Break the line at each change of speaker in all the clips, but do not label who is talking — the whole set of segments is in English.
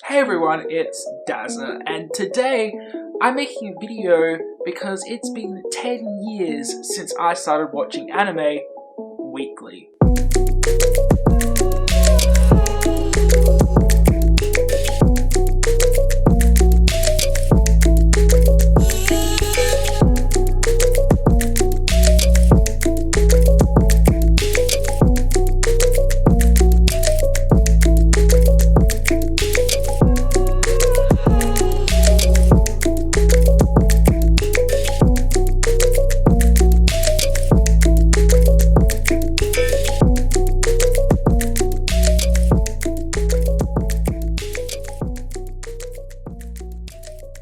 Hey everyone, it's Dazza, and today I'm making a video because it's been 10 years since I started watching anime weekly.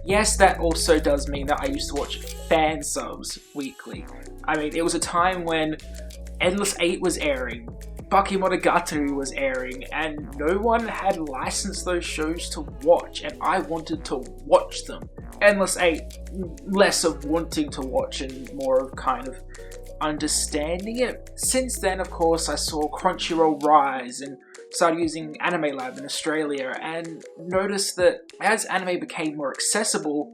Yes, that also does mean that I used to watch fan subs weekly. I mean, it was a time when Endless 8 was airing, Bakemonogatari was airing, and no one had licensed those shows to watch, and I wanted to watch them. Endless 8, less of wanting to watch and more of kind of understanding it. Since then, of course, I saw Crunchyroll rise and started using Anime Lab in Australia and noticed that as anime became more accessible,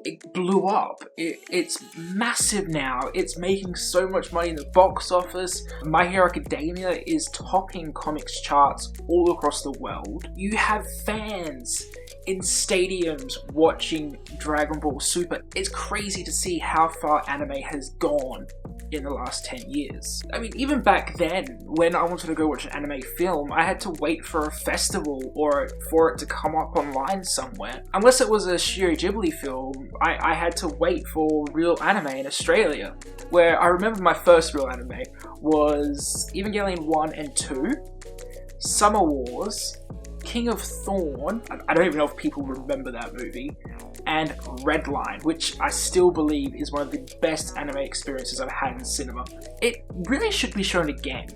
it blew up. It's massive now. It's making so much money in the box office. My Hero Academia is topping comics charts all across the world. You have fans in stadiums watching Dragon Ball Super. It's crazy to see how far anime has gone in the last 10 years. I mean, even back then, when I wanted to go watch an anime film, I had to wait for a festival or for it to come up online somewhere. Unless it was a Studio Ghibli film, I had to wait for real anime in Australia, where I remember my first real anime was Evangelion 1 and 2, Summer Wars, King of Thorn, I don't even know if people remember that movie, and Redline, which I still believe is one of the best anime experiences I've had in cinema. It really should be shown again.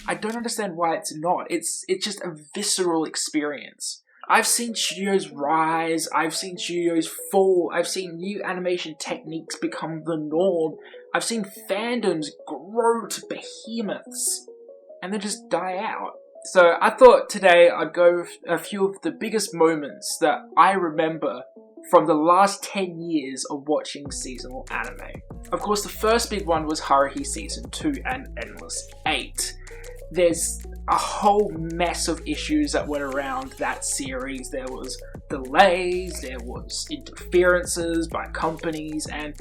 I don't understand why it's not. It's just a visceral experience. I've seen studios rise, I've seen studios fall, I've seen new animation techniques become the norm, I've seen fandoms grow to behemoths, and then just die out. So I thought today I'd go a few of the biggest moments that I remember from the last 10 years of watching seasonal anime. Of course, the first big one was Haruhi Season 2 and Endless 8. There's a whole mess of issues that went around that series. There was delays, there was interferences by companies, and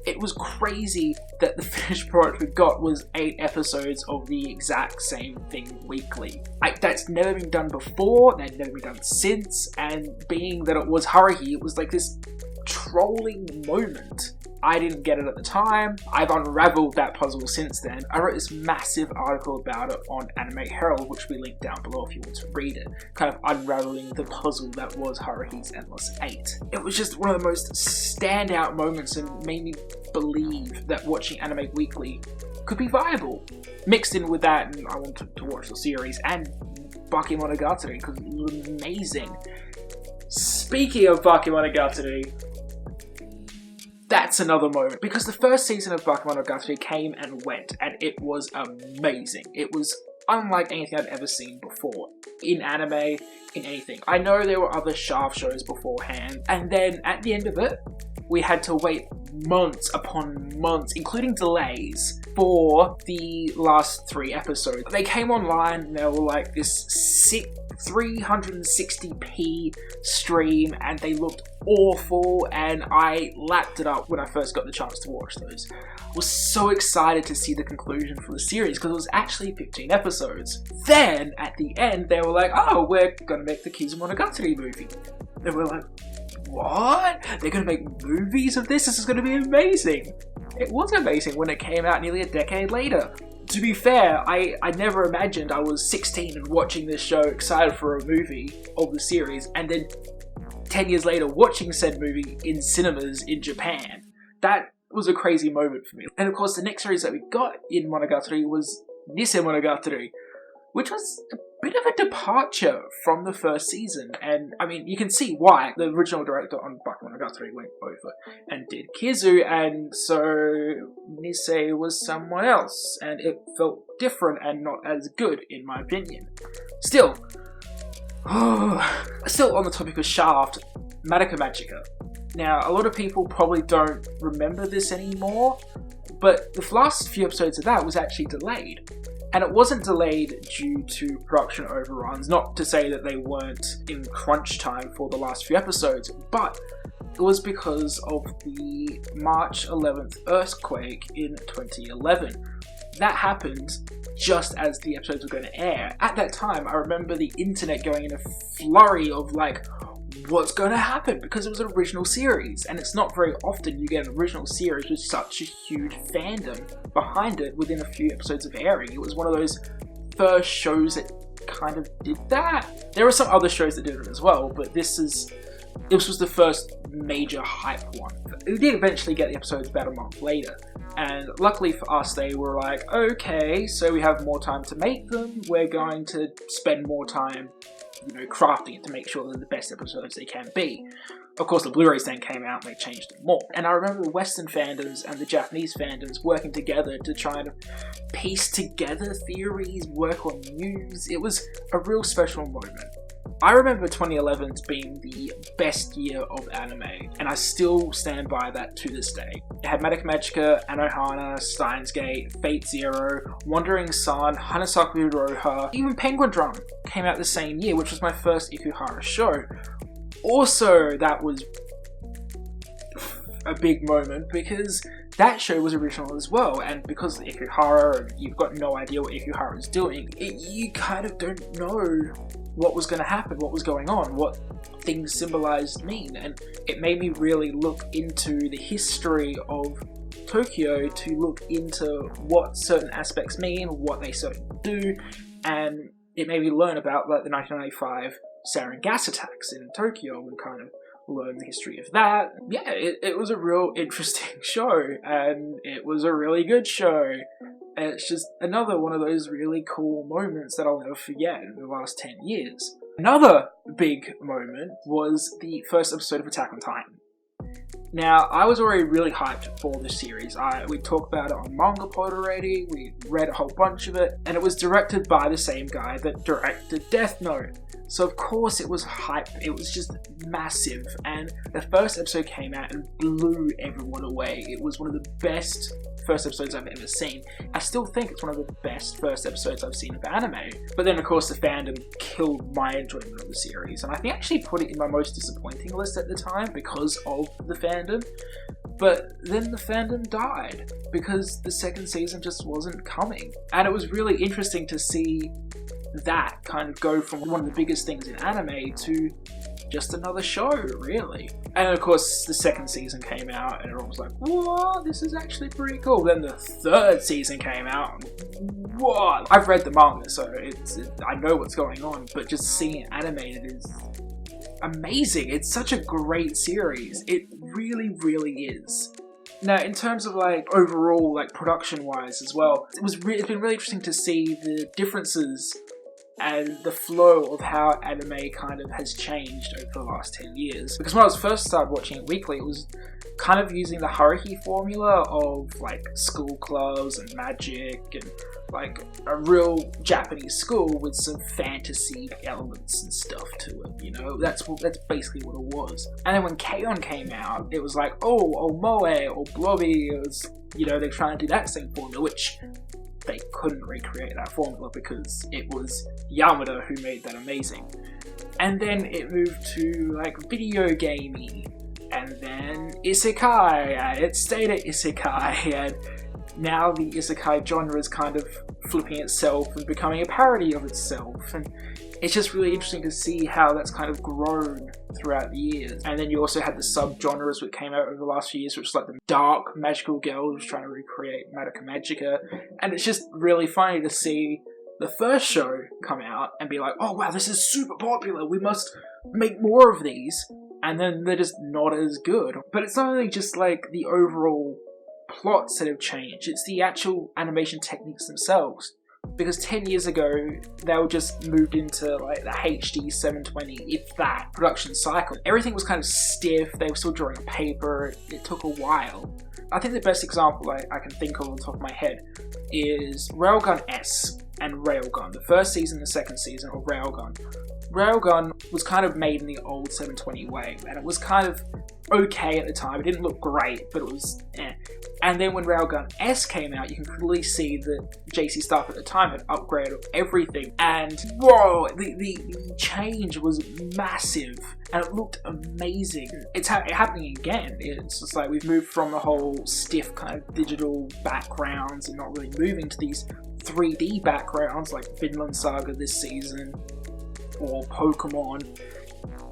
it was crazy that the finished product we got was 8 episodes of the exact same thing weekly. That's never been done before, that's never been done since, and being that it was Haruhi, it was like this trolling moment. I didn't get it at the time. I've unraveled that puzzle since then. I wrote this massive article about it on Anime Herald, which we link down below if you want to read it, kind of unraveling the puzzle that was Haruhi's Endless 8. It was just one of the most standout moments and made me believe that watching anime weekly could be viable. Mixed in with that, and I wanted to watch the series and Bakemonogatari because it was amazing. Speaking of Bakemonogatari, that's another moment, because the first season of Bakemonogatari came and went, and it was amazing. It was unlike anything I'd ever seen before, in anime, in anything. I know there were other Shaft shows beforehand, and then at the end of it, we had to wait months upon months, including delays, for the last 3 episodes. They came online and they were like this 360p stream, and they looked awful, and I lapped it up when I first got the chance to watch those. I was so excited to see the conclusion for the series because it was actually 15 episodes. Then at the end they were like, oh, we're gonna make the Kizumonogatari movie. And we're like, what? They're gonna make movies of this? This is gonna be amazing. It was amazing when it came out nearly a decade later. To be fair, I never imagined I was 16 and watching this show excited for a movie of the series, and then 10 years later watching said movie in cinemas in Japan. That was a crazy moment for me. And of course the next series that we got in Monogatari was Nisei Monogatari, which was a bit of a departure from the first season, and I mean, you can see why. The original director on Bakemonogatari went over and did Kizu, and so Nisei was someone else, and it felt different and not as good, in my opinion. Still, Still on the topic of Shaft, Madoka Magica. Now, a lot of people probably don't remember this anymore, but the last few episodes of that was actually delayed. And it wasn't delayed due to production overruns, not to say that they weren't in crunch time for the last few episodes, but it was because of the March 11th earthquake in 2011. That happened just as the episodes were going to air. At that time, I remember the internet going in a flurry of like, what's going to happen? Because it was an original series, and it's not very often you get an original series with such a huge fandom behind it within a few episodes of airing. It was one of those first shows that kind of did that. There were some other shows that did it as well, but this was the first major hype one. We did eventually get the episodes about a month later, and luckily for us, they were like, okay, so we have more time to make them, we're going to spend more time, crafting it to make sure they're the best episodes they can be. Of course, the Blu-rays then came out and they changed them more. And I remember the Western fandoms and the Japanese fandoms working together to try and piece together theories, work on news. It was a real special moment. I remember 2011 being the best year of anime, and I still stand by that to this day. It had Madoka Magica, Anohana, Steins Gate, Fate Zero, Wandering Sun, Hanasaku Roha, even Penguin Drum came out the same year, which was my first Ikuhara show. Also, that was a big moment because that show was original as well, and because of Ikuhara, and you've got no idea what Ikuhara is doing, you kind of don't know what was going to happen, what was going on, what things symbolized mean, and it made me really look into the history of Tokyo to look into what certain aspects mean, what they certainly do, and it made me learn about like the 1995 sarin gas attacks in Tokyo and kind of learn the history of that. Yeah, it was a real interesting show, and it was a really good show. And it's just another one of those really cool moments that I'll never forget in the last 10 years. Another big moment was the first episode of Attack on Titan. Now, I was already really hyped for this series. We talked about it on Manga Pod already, we read a whole bunch of it, and it was directed by the same guy that directed Death Note. So of course it was hype, it was just massive, and the first episode came out and blew everyone away. It was one of the best first episodes I've ever seen. I still think it's one of the best first episodes I've seen of anime. But then of course the fandom killed my enjoyment of the series, and I think I actually put it in my most disappointing list at the time because of the fandom. But then the fandom died because the second season just wasn't coming. And it was really interesting to see that kind of go from one of the biggest things in anime to just another show, really. And of course, the second season came out and everyone was like, whoa, this is actually pretty cool. Then the third season came out and whoa! I've read the manga, so I know what's going on, but just seeing it animated is amazing. It's such a great series. It really, really is. Now, in terms of like overall, like production-wise as well, it's been really interesting to see the differences and the flow of how anime kind of has changed over the last 10 years. Because when I first started watching it weekly, it was kind of using the Haruhi formula of like school clubs and magic and like a real Japanese school with some fantasy elements and stuff to it, That's basically what it was. And then when K-On! Came out, it was like, oh, Moe, or Blobby, it was, they're trying to do that same formula, which they couldn't recreate that formula because it was Yamada who made that amazing. And then it moved to like video gamey, and then isekai, and it stayed at isekai, and now the isekai genre is kind of flipping itself and becoming a parody of itself, and it's just really interesting to see how that's kind of grown throughout the years. And then you also had the sub-genres that came out over the last few years, which was like the dark magical girl who's trying to recreate Madoka Magica, and it's just really funny to see the first show come out and be like, oh wow, this is super popular, we must make more of these, and then they're just not as good. But it's not only just like the overall plots that have changed, it's the actual animation techniques themselves. Because 10 years ago, they were just moved into like the HD 720, if that, production cycle. Everything was kind of stiff, they were still drawing on paper, it took a while. I think the best example I can think of on the top of my head is Railgun S and Railgun. The first season and the second season of Railgun Railgun was kind of made in the old 720 way, and it was kind of okay at the time. It didn't look great, but it was eh. And then when Railgun S came out, you can clearly see that JC Staff at the time had upgraded everything, and whoa, the change was massive, and it looked amazing. It's happening again. It's just like we've moved from the whole stiff kind of digital backgrounds and not really moving to these 3D backgrounds like Vinland Saga this season, or Pokemon,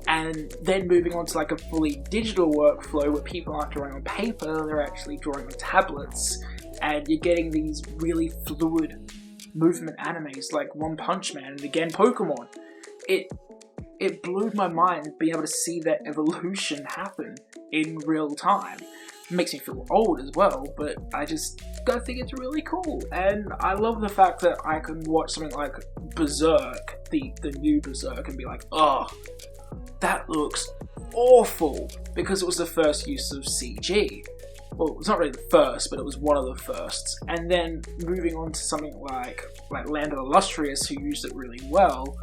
and then moving on to like a fully digital workflow where people aren't drawing on paper, they're actually drawing on tablets, and you're getting these really fluid movement animes like One Punch Man and again Pokemon. It blew my mind being able to see that evolution happen in real time. It makes me feel old as well, but I just gotta think it's really cool. And I love the fact that I can watch something like Berserk, the new Berserk, and be like, oh, that looks awful, because it was the first use of CG. Well, it's not really the first, but it was one of the firsts. And then moving on to something like Land of the Illustrious, who used it really well.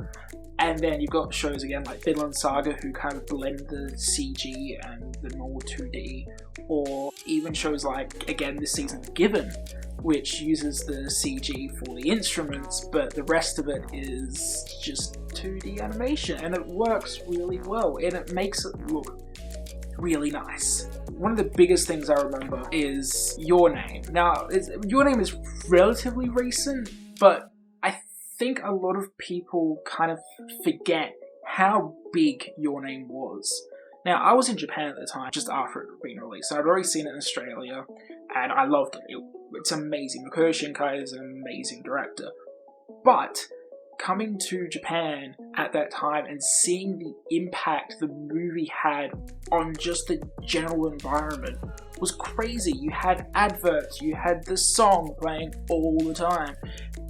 And then you've got shows again like Vinland Saga, who kind of blend the CG and the normal 2D, or even shows like, again this season, Given, which uses the CG for the instruments, but the rest of it is just 2D animation, and it works really well, and it makes it look really nice. One of the biggest things I remember is Your Name. Now, Your Name is relatively recent, but I think a lot of people kind of forget how big Your Name was. Now, I was in Japan at the time, just after it had been released, so I'd already seen it in Australia, and I loved it. It's amazing. Makoto Shinkai is an amazing director. But coming to Japan at that time and seeing the impact the movie had on just the general environment was crazy. You had adverts, you had the song playing all the time,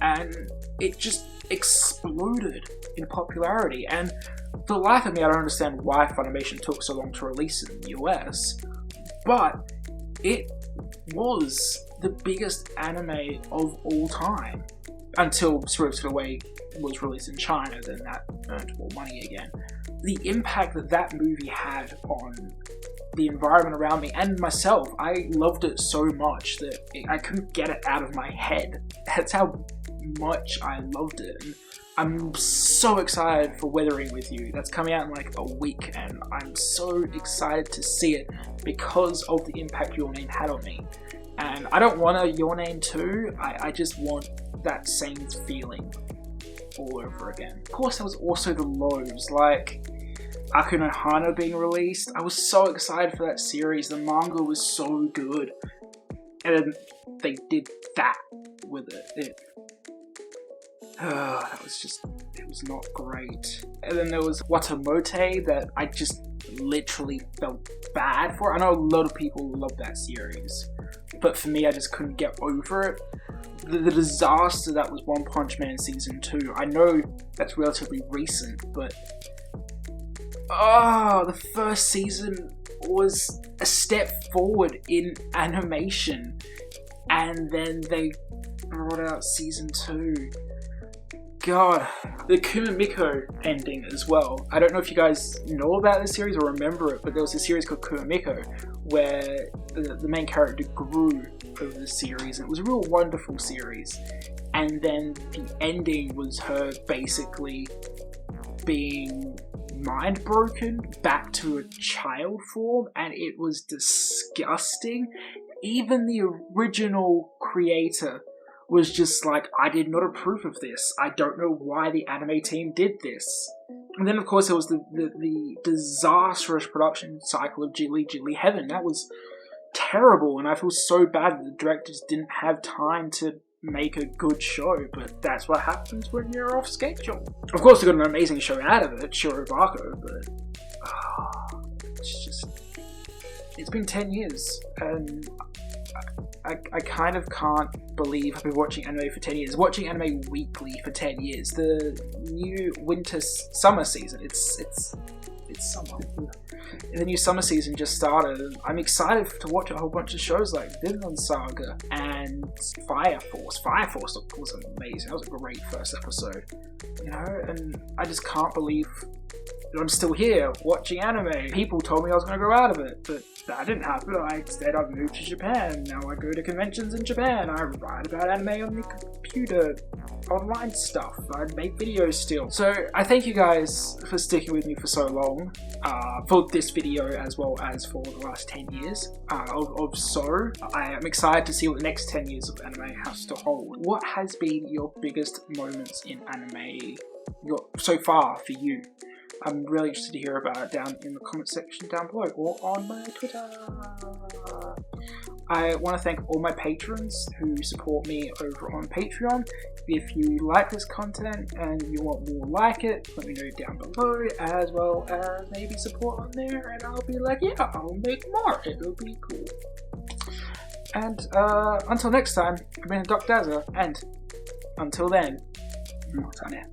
and it just exploded in popularity. And for the life of me, I don't understand why Funimation took so long to release it in the US, but it was the biggest anime of all time until Spirited Away was released in China. Then that earned more money again. The impact that movie had on the environment around me and myself, I loved it so much that I couldn't get it out of my head. That's how much I loved it. And I'm so excited for Weathering With You. That's coming out in like a week, and I'm so excited to see it because of the impact Your Name had on me. And I don't want a Your Name 2, I just want that same feeling all over again. Of course, there was also the lows, like Aku no Hana being released. I was so excited for that series. The manga was so good, and then they did that with it. That was just, it was not great. And then there was Watamote that I just literally felt bad for. I know a lot of people love that series, but for me, I just couldn't get over it. The disaster that was One Punch Man Season 2. I know that's relatively recent, but the first season was a step forward in animation, and then they brought out Season 2. God, the Kumamiko ending as well. I don't know if you guys know about this series or remember it, but there was a series called Kumamiko where the main character grew over the series, and it was a real wonderful series. And then the ending was her basically being mind broken back to a child form, and it was disgusting. Even the original creator was just like, I did not approve of this. I don't know why the anime team did this. And then of course there was the disastrous production cycle of Ghibli Heaven. That was terrible, and I feel so bad that the directors didn't have time to make a good show, but that's what happens when you're off schedule. Of course we got an amazing show out of it, Shirobako, but it's been 10 years, and I kind of can't believe I've been watching anime for 10 years. Watching anime weekly for 10 years. The new summer season, it's it's summer. The new summer season just started, and I'm excited to watch a whole bunch of shows like Vinland Saga and Fire Force. Fire Force was amazing. That was a great first episode, you know, and I just can't believe that I'm still here watching anime. People told me I was going to grow out of it, but that didn't happen. Instead, I've moved to Japan. Now I go to conventions in Japan. I write about anime on the computer, online stuff. I make videos still. So I thank you guys for sticking with me for so long, for this video as well as for the last 10 years of So. I am excited to see what the next 10 years of anime has to hold. What has been your biggest moments in anime so far for you? I'm really interested to hear about it down in the comment section down below or on my Twitter. I want to thank all my patrons who support me over on Patreon. If you like this content and you want more like it, let me know down below, as well as maybe support on there, and I'll be like, yeah, I'll make more. It'll be cool. And until next time, I've been Dr. Dazza, and until then, Matane.